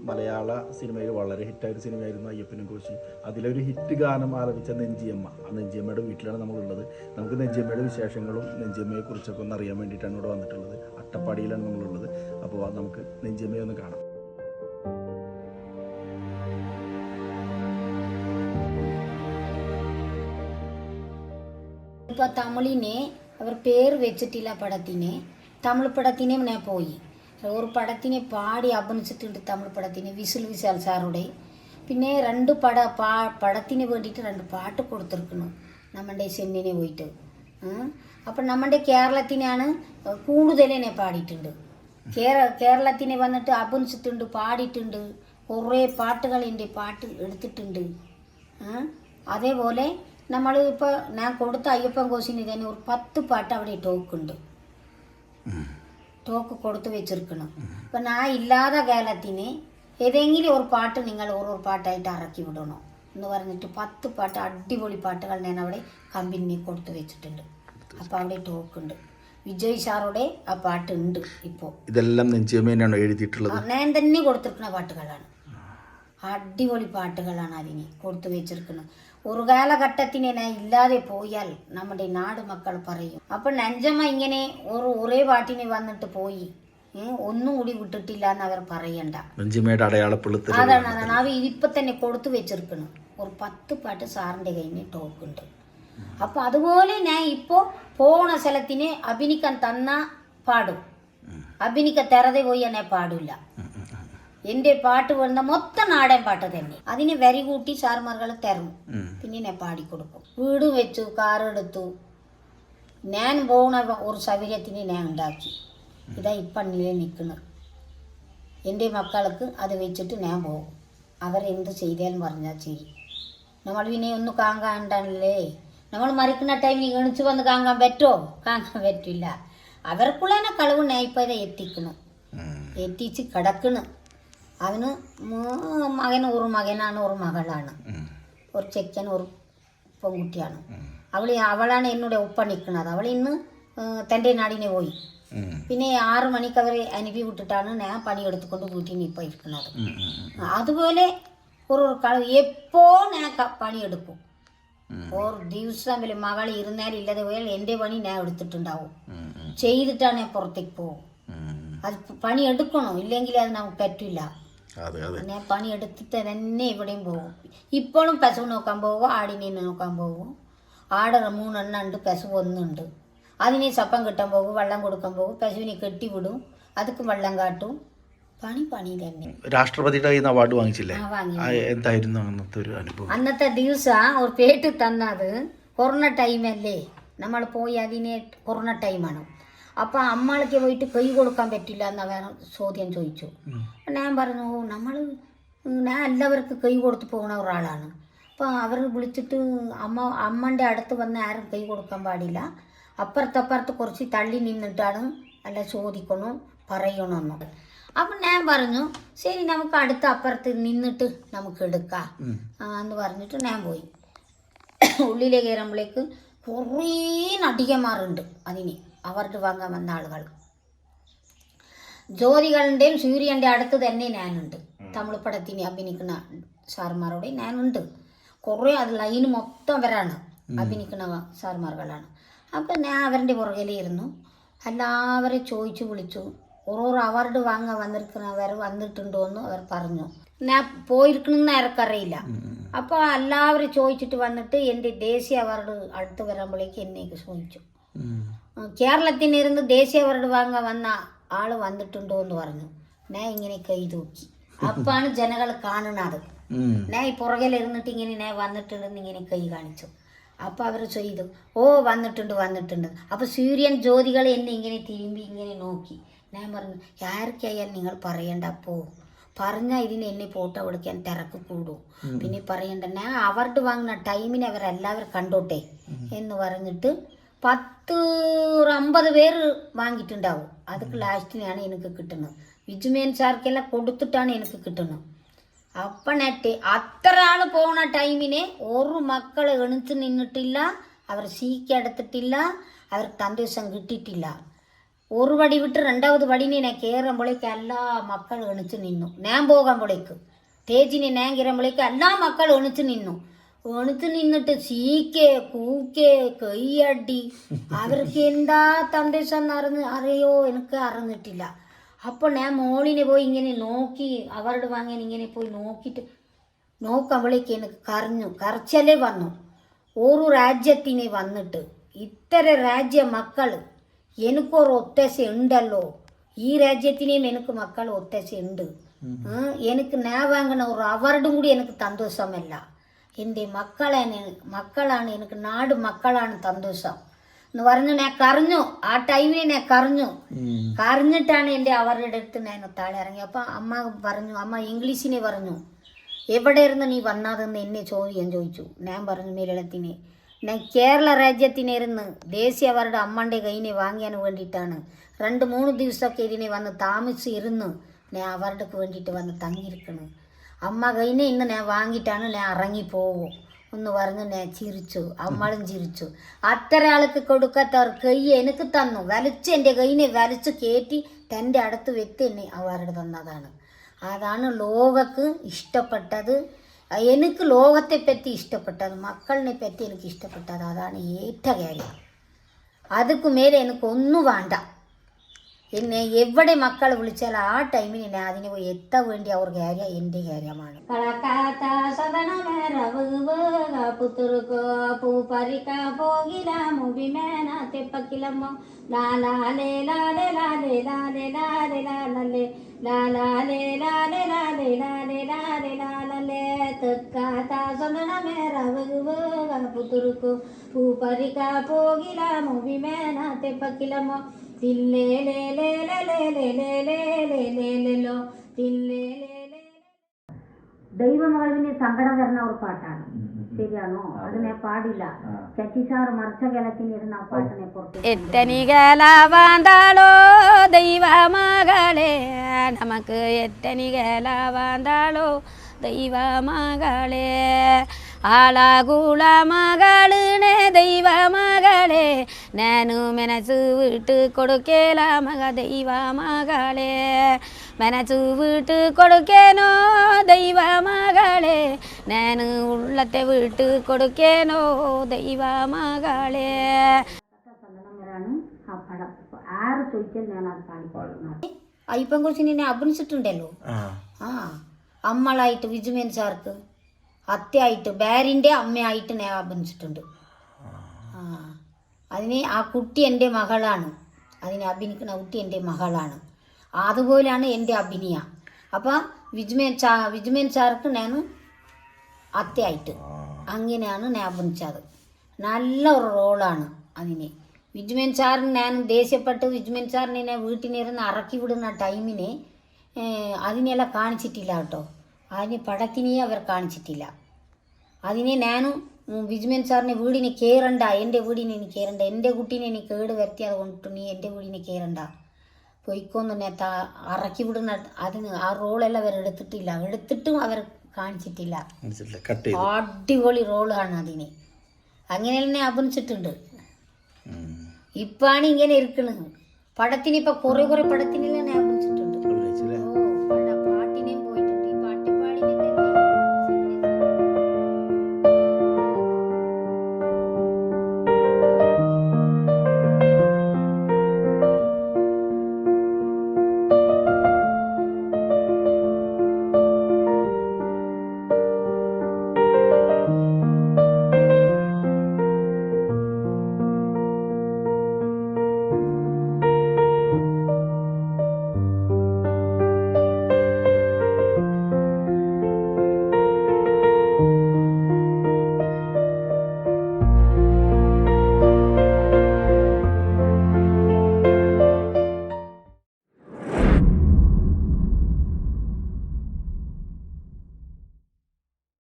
മലയാള സിനിമയിൽ വളരെ ഹിറ്റായൊരു സിനിമയായിരുന്നു അയ്യപ്പനും കോശി. അതിലൊരു ഹിറ്റ് ഗാനം ആലപിച്ച നെഞ്ചിയമ്മ. ആ നെഞ്ചിയമ്മയുടെ വീട്ടിലാണ് നമ്മളുള്ളത്. നമുക്ക് നെഞ്ചിയമ്മയുടെ വിശേഷങ്ങളും നെഞ്ചിയമ്മയെ കുറിച്ചൊക്കെ ഒന്ന് അറിയാൻ വേണ്ടിയിട്ടാണ് ഇവിടെ വന്നിട്ടുള്ളത്. അട്ടപ്പാടിയിലാണ് നമ്മളുള്ളത്. അപ്പോൾ നമുക്ക് നെഞ്ചിയമ്മയെ ഒന്ന് കാണാം. ഇപ്പോൾ തമിഴിനെ അവർ പേര് വെച്ചിട്ടില്ല പടത്തിനെ. തമിഴ് പടത്തിനെ ഞാൻ പോയി ഒരു പടത്തിനെ പാടി അഭിനയിച്ചിട്ടുണ്ട്. തമിഴ് പടത്തിന് വിശാൽ സാറുടെ. പിന്നെ രണ്ട് പടത്തിന് വേണ്ടിയിട്ട് 2 പാട്ട് കൊടുത്തിരിക്കുന്നു നമ്മുടെ ചെന്നൈനെ പോയിട്ട്. അപ്പം നമ്മുടെ കേരളത്തിനാണ് കൂടുതലെന്നെ പാടിയിട്ടുണ്ട്. കേരളത്തിനെ വന്നിട്ട് അഭിനയിച്ചിട്ടുണ്ട്, പാടിയിട്ടുണ്ട്. കുറേ പാട്ടുകൾ എൻ്റെ പാട്ട് എടുത്തിട്ടുണ്ട്. അതേപോലെ നമ്മൾ ഇപ്പോൾ ഞാൻ കൊടുത്ത അയ്യപ്പൻ കോശിന് തന്നെ ഒരു 10 പാട്ട് അവിടെ ടോക്കുണ്ട്. ടോക്ക് കൊടുത്ത് വെച്ചിരിക്കണം. അപ്പം ഞാൻ ഇല്ലാത്ത കാലത്തിന് ഏതെങ്കിലും ഒരു പാട്ട് നിങ്ങൾ ഓരോ പാട്ടായിട്ട് ഇറക്കി വിടണം എന്ന് പറഞ്ഞിട്ട് 10 പാട്ട് അടിപൊളി പാട്ടുകൾ ഞാൻ അവിടെ കമ്പനി കൊടുത്ത് വെച്ചിട്ടുണ്ട്. അപ്പോൾ അവിടെ ടോക്കുണ്ട്. വിജയ് സാറുടെ ആ പാട്ടുണ്ട്. ഇപ്പോൾ ഇതെല്ലാം നെഞ്ചിയമ്മേനാണ് എഴുതിയിട്ടുള്ളത്. ഞാൻ തന്നെ കൊടുത്തിരിക്കുന്ന പാട്ടുകളാണ്. അടിപൊളി പാട്ടുകളാണ് അതിന് കൊടുത്തു വെച്ചിരിക്കുന്നത്. ഒരു കാലഘട്ടത്തിന് ഞാൻ ഇല്ലാതെ പോയാൽ നമ്മുടെ നാട് മക്കൾ പറയും. അപ്പം നഞ്ചമ്മ ഇങ്ങനെ ഒരേ പാട്ടിന് വന്നിട്ട് പോയി, ഒന്നും കൂടി വിട്ടിട്ടില്ല എന്ന് അവർ പറയണ്ട. അതാണ് അവർ ഇപ്പം തന്നെ കൊടുത്തു വെച്ചിരിക്കണം. ഒരു 10 പാട്ട് സാറിൻ്റെ കയ്യിൽ ടോക്കുണ്ട്. അപ്പം അതുപോലെ ഞാൻ ഇപ്പോൾ പോണ സ്ഥലത്തിന് അഭിനയിക്കാൻ തന്ന പാടും. അഭിനയിക്കാൻ തരാതെ പോയി എന്നെ പാടില്ല. എൻ്റെ പാട്ട് വേണ്ട മൊത്തം നാടൻ പാട്ട് തന്നെ. അതിന് വരി കൂട്ടി സാർമാർകൾ തരും. പിന്നെ ഞാൻ പാടിക്കൊടുക്കും. വീട് വെച്ചു, കാറെടുത്തു. ഞാൻ പോണ ഒരു സൗകര്യത്തിന് ഞാൻ ഉണ്ടാക്കി. ഇതാ ഇപ്പം നിൽക്കുന്നത്. എൻ്റെ മക്കൾക്ക് അത് വെച്ചിട്ട് ഞാൻ പോകും. അവരെന്ത് ചെയ്താലും പറഞ്ഞാൽ ചെയ്യും. നമ്മൾ പിന്നെ ഒന്ന് കാങ്ങാണ്ടല്ലേ. നമ്മൾ മരിക്കുന്ന ടൈമിൽ എണിച്ച് വന്ന് കാങ്ങാൻ പറ്റുമോ? കാങ്ങാൻ പറ്റില്ല. അവർക്കുള്ള കളവ് ഞാൻ ഇപ്പം എത്തിക്കണം, എത്തിച്ച് കിടക്കണം. അവന് മകൻ ഒരു മകനാണ്, ഒരു മകളാണ്, ഒരു ചെക്കൻ, ഒരു പെൺകുട്ടിയാണ്. അവളാണ് എന്നോട് ഒപ്പം നിൽക്കുന്നത്. അവൾ ഇന്ന് തൻ്റെ നാടിനെ പോയി. പിന്നെ 6 മണിക്ക് അവരെ അനുപ്പി വിട്ടിട്ടാണ് ഞാൻ പണിയെടുത്തുകൊണ്ട് വീട്ടിൽ ഇപ്പോൾ ഇരിക്കുന്നത്. അതുപോലെ ഒരു എപ്പോ ഞാൻ പണിയെടുക്കും. ഒരു ദിവസം മകൾ ഇരുന്നാലും ഇല്ലാതെ പോയാൽ എൻ്റെ പണി ഞാൻ എടുത്തിട്ടുണ്ടാവും. ചെയ്തിട്ടാണ് ഞാൻ പുറത്തേക്ക് പോകും. അത് പണി എടുക്കണോ, ഇല്ലെങ്കിൽ അത് നമുക്ക് പറ്റില്ല. ഞാൻ പണിയെടുത്തിട്ട് തന്നെ ഇവിടെയും പോകും. ഇപ്പോഴും പശു നോക്കാൻ പോകും, ആടിനെ നോക്കാൻ പോകും. ആട് 3 എണ്ണം ഉണ്ട്, പശു 1 ഉണ്ട്. അതിനെ സപ്പം കിട്ടാൻ പോകും, വെള്ളം കൊടുക്കാൻ പോകും. പശുവിനെ കെട്ടിവിടും, അതൊക്കെ വെള്ളം കാട്ടും. പണി തന്നെ. രാഷ്ട്രപതിയുടെ അവാർഡ് വാങ്ങിച്ചില്ലേ? എന്തായിരുന്നു അന്നത്തെ ഒരു അനുഭവം? അന്നത്തെ ദിവസം ഒരു പേട്ട് തന്നത് കൊറോണ ടൈമല്ലേ. നമ്മൾ പോയി അതിനെ കൊറോണ ടൈമാണ്. അപ്പം അമ്മൾക്ക് പോയിട്ട് കൈ കൊടുക്കാൻ പറ്റില്ല എന്നവർ ചോദ്യം ചോദിച്ചു. ഞാൻ പറഞ്ഞു, ഞാൻ എല്ലാവർക്കും കൈ കൊടുത്ത് പോകുന്ന ഒരാളാണ്. അപ്പോൾ അവർ വിളിച്ചിട്ട് അമ്മൻ്റെ അടുത്ത് വന്ന് ആരും കൈ കൊടുക്കാൻ പാടില്ല, അപ്പുറത്തപ്പുറത്ത് കുറച്ച് തള്ളി നിന്നിട്ടാണ് അല്ല ചോദിക്കണം പറയണമെന്ന്. അപ്പം ഞാൻ പറഞ്ഞു ശരി, നമുക്ക് അടുത്ത അപ്പുറത്ത് നിന്നിട്ട് നമുക്ക് എടുക്കാം എന്ന് പറഞ്ഞിട്ട് ഞാൻ പോയി. ഉള്ളിലേക്ക് കയറുമ്പോഴേക്ക് കുറേ നടികന്മാരുണ്ട്. അതിന് അവാർഡ് വാങ്ങാൻ വന്ന ആളുകൾ. ജ്യോതികളുടെയും സൂര്യൻ്റെ അടുത്ത് തന്നെ ഞാനുണ്ട്. തമിഴ് പടത്തിന് അഭിനയിക്കുന്ന സാർമാരോടെ ഞാനുണ്ട്. കുറേ അത് ലൈന് മൊത്തം അവരാണ് അഭിനയിക്കുന്ന സാർമാർകളാണ്. അപ്പം ഞാൻ അവരുടെ പുറകിലിരുന്നു. എല്ലാവരും ചോദിച്ചു വിളിച്ചു. ഓരോ അവാർഡ് വാങ്ങാൻ വന്നിരിക്കുന്നവർ വന്നിട്ടുണ്ടോ എന്ന് അവർ പറഞ്ഞു. ഞാൻ പോയിരിക്കണമെന്ന് ആർക്കറിയില്ല. അപ്പോൾ എല്ലാവരും ചോദിച്ചിട്ട് വന്നിട്ട് എൻ്റെ ദേശീയ അവാർഡ് അടുത്ത് വരുമ്പോഴേക്ക് എന്നെ ചോദിച്ചു. കേരളത്തിനിരുന്ന് ദേശീയ അവാർഡ് വാങ്ങാൻ വന്ന ആൾ വന്നിട്ടുണ്ടോ എന്ന് പറഞ്ഞു. ഞാൻ ഇങ്ങനെ കൈ തൂക്കി. അപ്പാണ് ജനങ്ങൾ കാണുന്നത്. ഞാൻ ഈ പുറകിലിരുന്നിട്ട് ഇങ്ങനെ ഞാൻ വന്നിട്ടുണ്ടെന്ന് ഇങ്ങനെ കൈ കാണിച്ചു. അപ്പോൾ അവർ ചെയ്തു, ഓ വന്നിട്ടുണ്ട്. അപ്പോൾ സൂര്യൻ ജ്യോതികൾ എന്നെ ഇങ്ങനെ തിരുമ്പി ഇങ്ങനെ നോക്കി. ഞാൻ പറഞ്ഞു, ആർക്കായാലും നിങ്ങൾ പറയണ്ട. അപ്പോൾ പറഞ്ഞാൽ ഇതിന് എന്നെ ഫോട്ടോ എടുക്കാൻ തിരക്ക് കൂടും, പിന്നെ പറയണ്ട. ഞാൻ അവാർഡ് വാങ്ങുന്ന ടൈമിന് അവരെല്ലാവരും കണ്ടോട്ടെ എന്ന് പറഞ്ഞിട്ട് 50 പേര് വാങ്ങിയിട്ടുണ്ടാവും. അതൊക്കെ ലാസ്റ്റിനാണ് എനിക്ക് കിട്ടുന്നത്. വിജുമേൻ സാർക്കെല്ലാം കൊടുത്തിട്ടാണ് എനിക്ക് കിട്ടുന്നത്. അപ്പം നെറ്റ് അത്ര ആൾ പോണ ടൈമിന് ഒരു മക്കൾ എണിച്ച് നിന്നിട്ടില്ല, അവർ സീക്ക് എടുത്തിട്ടില്ല, അവർക്ക് തന്തേശം കിട്ടിയിട്ടില്ല. ഒരു പടി വിട്ട് രണ്ടാമത് പടിനെ ഞാൻ കയറുമ്പോഴേക്ക് എല്ലാ മക്കൾ എണിച്ച് നിന്നു. ഞാൻ പോകുമ്പോഴേക്ക് സ്റ്റേജിനെ ഞാൻ കയറുമ്പോഴേക്ക് എല്ലാ മക്കൾ എണിച്ച് നിന്നു. എണിച്ച് നിന്നിട്ട് ചീക്കെ കൂക്കെ കൈയടി. അവർക്ക് എന്താ സന്ദേശം അറിയോ എനിക്ക് അറിഞ്ഞിട്ടില്ല. അപ്പോൾ ഞാൻ മോളിനെ പോയി ഇങ്ങനെ നോക്കി, അവരുടെ വാങ്ങാൻ ഇങ്ങനെ പോയി നോക്കിയിട്ട് നോക്കുമ്പോഴേക്ക് എനിക്ക് കരച്ചലേ വന്നു. ഒരു രാജ്യത്തിനെ വന്നിട്ട് ഇത്തര രാജ്യ മക്കൾ എനിക്കൊരു ഒത്താശ ഉണ്ടല്ലോ, ഈ രാജ്യത്തിനെയും എനിക്ക് മക്കൾ ഒത്താശ ഉണ്ട്. എനിക്ക് ഞാൻ വാങ്ങുന്ന ഒരു അവാർഡും കൂടി എനിക്ക് സന്തോഷമല്ല. എൻ്റെ മക്കളാണ് എനിക്ക് നാട് മക്കളാണ് സന്തോഷം എന്ന് പറഞ്ഞു. ഞാൻ കരഞ്ഞു. ആ ടൈമിൽ ഞാൻ കരഞ്ഞിട്ടാണ് എൻ്റെ അവരുടെ അടുത്ത് ഞാൻ താഴെ ഇറങ്ങി. അപ്പം അമ്മ പറഞ്ഞു, അമ്മ ഇംഗ്ലീഷിനെ പറഞ്ഞു, എവിടെ ഇരുന്ന് നീ വന്നതെന്ന് എന്നെ ചോദിച്ചു. ഞാൻ പറഞ്ഞു മലയാളത്തിനെ. ഞാൻ കേരള രാജ്യത്തിനിരുന്ന് ദേശീയ അവരുടെ അമ്മൻ്റെ കയ്യിനെ വാങ്ങിയാൻ വേണ്ടിയിട്ടാണ് 2-3 ദിവസമൊക്കെ ഇതിനെ വന്ന് താമസിച്ചിരുന്ന് ഞാൻ അവരുടെ വേണ്ടിയിട്ട് വന്ന് തങ്ങിയിരിക്കണം. അമ്മ കയ്യിനെ ഇന്ന് ഞാൻ വാങ്ങിയിട്ടാണ് ഞാൻ ഇറങ്ങിപ്പോവും എന്ന് പറഞ്ഞ് ഞാൻ ചിരിച്ചു. അമ്മളും ചിരിച്ചു. അത്ര ആൾക്ക് കൊടുക്കാത്തവർ കൈ എനിക്ക് തന്നു. വലിച്ച് എൻ്റെ കയ്യിനെ വലിച്ച് കയറ്റി തൻ്റെ അടുത്ത് വ്യക്തി എന്നെ അവരുടെ തന്നതാണ്. അതാണ് ലോകക്ക് ഇഷ്ടപ്പെട്ടത്. എനിക്ക് ലോകത്തെ പറ്റി ഇഷ്ടപ്പെട്ടത്, മക്കളിനെ പറ്റി എനിക്ക് ഇഷ്ടപ്പെട്ടത്. അതാണ് ഏറ്റവും കാര്യം. അതുക്ക് മേലെ എനിക്കൊന്നും വേണ്ട. എന്നെ എവിടെ മക്കൾ വിളിച്ചാൽ ആ ടൈമിൽ ഞാൻ അതിന് പോയി എത്താൻ വേണ്ടി അവർ കാര്യം എൻ്റെ കാര്യമാണ്. ദൈവമകളിന് സങ്കടം വരുന്ന ഒരു പാട്ടാണ്. ശരിയാണോ? അതിനെ പാടില്ല. ചട്ടിസാർ മറിച്ച കിളക്കിനിരുന്ന ആ പാട്ടിനെ പുറത്ത് എത്തനികലാവാന്താളോ ദൈവമകളെ, നമുക്ക് എത്തനികലാവാന്താളോ ദൈവമകളെ, ആളാകുള മകളെ ദൈവമകളെ, ನಾನು ಮೆನಸು ವಿಟ್ಟು ಕೊಡುಕೇಲ ಮಗ ದೈವ ಮಗಳೇ, ಮೆನಸು ವಿಟ್ಟು ಕೊಡುಕೇನೋ ದೈವ ಮಗಳೇ, ನಾನು ಉಳ್ಳತೆ ವಿಟ್ಟು ಕೊಡುಕೇನೋ ദൈവ മകളേ. ആ പടം ആറ് ചോദിച്ചാൽ ഞാൻ അത് പാടിപ്പാടുന്നത്. അയ്യപ്പൻ കോച്ചിനെ അഭിനയിച്ചിട്ടുണ്ടല്ലോ. അമ്മളായിട്ട് വിജുമേൻ സാർക്ക്, അത്തയായിട്ട് ബാരിൻ്റെ അമ്മയായിട്ട് ഞാൻ അഭിനയിച്ചിട്ടുണ്ട്. അതിന് ആ കുട്ടി എൻ്റെ മകളാണ്. അതിനെ അഭിനയിക്കുന്ന കുട്ടി എൻ്റെ മകളാണ്. അതുപോലെയാണ് എൻ്റെ അഭിനയം. അപ്പം വിജുമേൻ സാർക്ക് ഞാൻ അത്തയായിട്ട് അങ്ങനെയാണ് ഞാൻ അഭിനയിച്ചത്. നല്ല ഒരു റോളാണ് അതിന്. വിജുമേൻ സാറിന് ഞാൻ ദേഷ്യപ്പെട്ട് വിജുമേൻ സാറിനെ ഞാൻ വീട്ടിലിരുന്ന് ഇറക്കി വിടുന്ന ടൈമിനെ അതിനെല്ലാം കാണിച്ചിട്ടില്ല കേട്ടോ. അതിന് പടത്തിനെ അവർ കാണിച്ചിട്ടില്ല. അതിനെ ഞാനും വിജുമേൻ സാറിനെ വീടിനെ കയറണ്ട, എൻ്റെ വീടിനെ ഇനി കയറണ്ട, എൻ്റെ കുട്ടീനെ ഇനി കേട് വരുത്തിയത് കൊണ്ടിട്ട് നീ എൻ്റെ വീടിനെ കയറണ്ട, പൊയ്ക്കൊന്നും ഞാൻ ഇറക്കി വിടുന്ന അതിന് ആ റോളെല്ലാം അവർ എടുത്തിട്ടും അവർ കാണിച്ചിട്ടില്ല. അടിപൊളി റോളാണ് അതിന്. അങ്ങനെ തന്നെ അഭിനയിച്ചിട്ടുണ്ട്. ഇപ്പാണ് ഇങ്ങനെ ഇരിക്കുന്നത്. പടത്തിന് ഇപ്പം കുറേ പടത്തിനെല്ലാം